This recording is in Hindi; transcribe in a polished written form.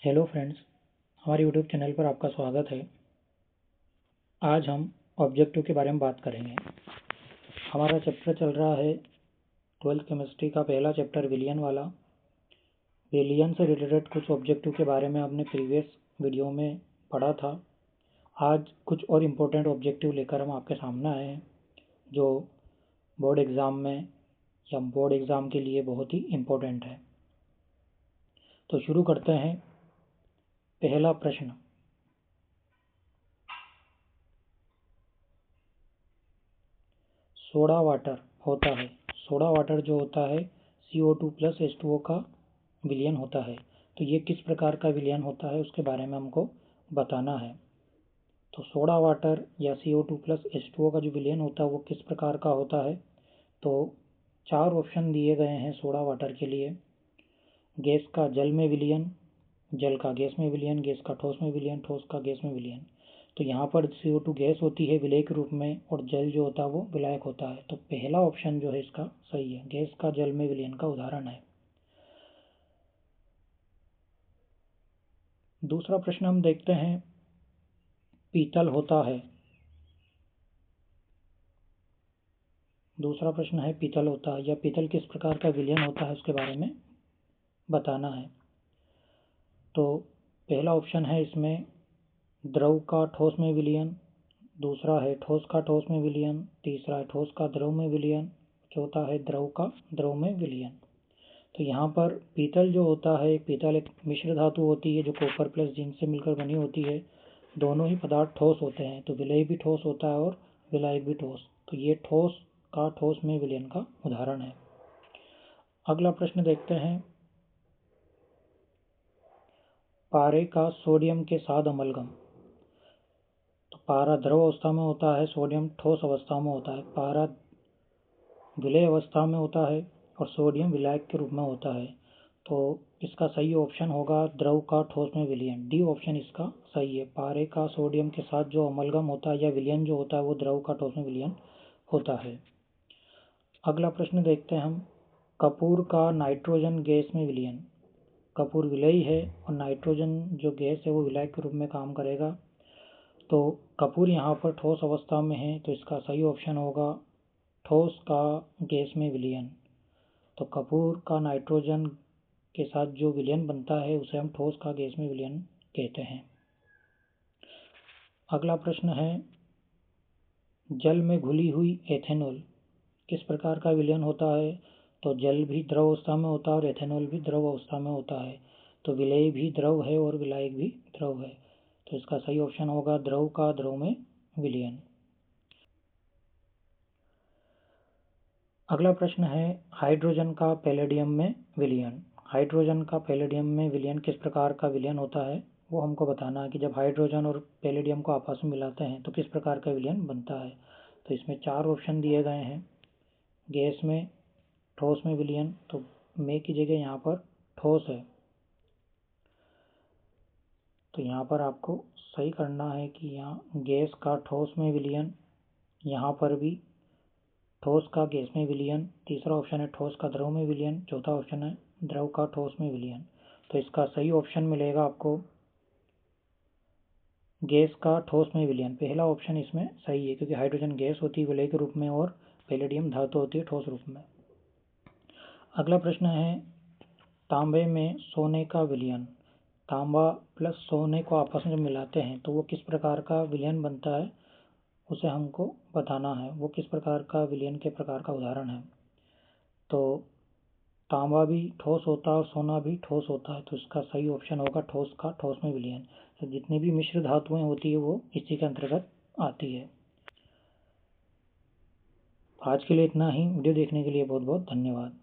हेलो फ्रेंड्स, हमारे यूट्यूब चैनल पर आपका स्वागत है। आज हम ऑब्जेक्टिव के बारे में बात करेंगे। हमारा चैप्टर चल रहा है 12th केमिस्ट्री का पहला चैप्टर विलियन वाला। विलियन से रिलेटेड कुछ ऑब्जेक्टिव के बारे में आपने प्रीवियस वीडियो में पढ़ा था। आज कुछ और इम्पोर्टेंट ऑब्जेक्टिव लेकर हम आपके सामने आए हैं जो बोर्ड एग्ज़ाम में या बोर्ड एग्ज़ाम के लिए बहुत ही इम्पोर्टेंट है। तो शुरू करते हैं। पहला प्रश्न, सोडा वाटर होता है। सोडा वाटर जो होता है CO2 प्लस H2O का विलयन होता है। तो ये किस प्रकार का विलयन होता है उसके बारे में हमको बताना है। तो सोडा वाटर या CO2 प्लस H2O का जो विलयन होता है वो किस प्रकार का होता है। तो 4 ऑप्शन दिए गए हैं सोडा वाटर के लिए। गैस का जल में विलयन, जल का गैस में विलयन, गैस का ठोस में विलयन, ठोस का गैस में विलयन। तो यहाँ पर CO2 गैस होती है विलेय के रूप में और जल जो होता है वो विलायक होता है। तो पहला ऑप्शन जो है इसका सही है, गैस का जल में विलयन का उदाहरण है। दूसरा प्रश्न हम देखते हैं, पीतल होता है। दूसरा प्रश्न है पीतल होता है या पीतल किस प्रकार का विलयन होता है उसके बारे में बताना है। तो पहला ऑप्शन है इसमें द्रव का ठोस में विलयन, दूसरा है ठोस का ठोस में विलयन, तीसरा है ठोस का द्रव में विलयन, चौथा है द्रव का द्रव में विलयन। तो यहाँ पर पीतल जो होता है, पीतल एक मिश्र धातु होती है जो कॉपर प्लस जिंक से मिलकर बनी होती है। दोनों ही पदार्थ ठोस होते हैं, तो विलेय भी ठोस होता है और विलायक भी ठोस। तो ये ठोस का ठोस में विलयन का उदाहरण है। अगला प्रश्न देखते हैं, पारे का सोडियम के साथ अमलगम। तो पारा द्रव अवस्था में होता है, सोडियम ठोस अवस्था में होता है। पारा विलेय अवस्था में होता है और सोडियम विलायक के रूप में होता है। तो इसका सही ऑप्शन होगा द्रव का ठोस में विलयन। डी ऑप्शन इसका सही है। पारे का सोडियम के साथ जो अमलगम होता है या विलयन जो होता है वो द्रव का ठोस में विलयन होता है। अगला प्रश्न देखते हैं हम, कपूर का नाइट्रोजन गैस में विलयन। कपूर विलेय है और नाइट्रोजन जो गैस है वो विलायक के रूप में काम करेगा। तो कपूर यहाँ पर ठोस अवस्था में है, तो इसका सही ऑप्शन होगा ठोस का गैस में विलयन। तो कपूर का नाइट्रोजन के साथ जो विलयन बनता है उसे हम ठोस का गैस में विलयन कहते हैं। अगला प्रश्न है, जल में घुली हुई एथेनॉल किस प्रकार का विलयन होता है। तो जल भी द्रव अवस्था में होता है और एथेनॉल भी द्रव अवस्था में होता है। तो विलेय भी द्रव है और विलायक भी द्रव है। तो इसका सही ऑप्शन होगा द्रव का द्रव में विलयन। अगला प्रश्न है, हाइड्रोजन का पैलेडियम में विलयन। हाइड्रोजन का पैलेडियम में विलयन किस प्रकार का विलयन होता है वो हमको बताना है कि जब हाइड्रोजन और पैलेडियम को आपस में मिलाते हैं तो किस प्रकार का विलयन बनता है। तो इसमें 4 ऑप्शन दिए गए हैं, गैस में, ठोस में विलयन। तो में की जगह यहाँ पर ठोस है, तो यहाँ पर आपको सही करना है कि यहाँ गैस का ठोस में विलयन, यहाँ पर भी ठोस का गैस में विलयन, तीसरा ऑप्शन है ठोस का द्रव में विलयन, चौथा ऑप्शन है द्रव का ठोस में विलयन। तो इसका सही ऑप्शन मिलेगा आपको गैस का ठोस में विलयन। पहला ऑप्शन इसमें सही है क्योंकि हाइड्रोजन गैस होती है विलेय के रूप में और पैलेडियम धातु होती है ठोस रूप में। अगला प्रश्न है, तांबे में सोने का विलयन। तांबा प्लस सोने को आपस में जब मिलाते हैं तो वो किस प्रकार का विलयन बनता है उसे हमको बताना है। वो किस प्रकार का विलयन के प्रकार का उदाहरण है। तो तांबा भी ठोस होता है और सोना भी ठोस होता है, तो इसका सही ऑप्शन होगा ठोस का ठोस में विलयन। तो जितनी भी मिश्र धातुएं होती है वो इसी के अंतर्गत आती है। आज के लिए इतना ही। वीडियो देखने के लिए बहुत बहुत धन्यवाद।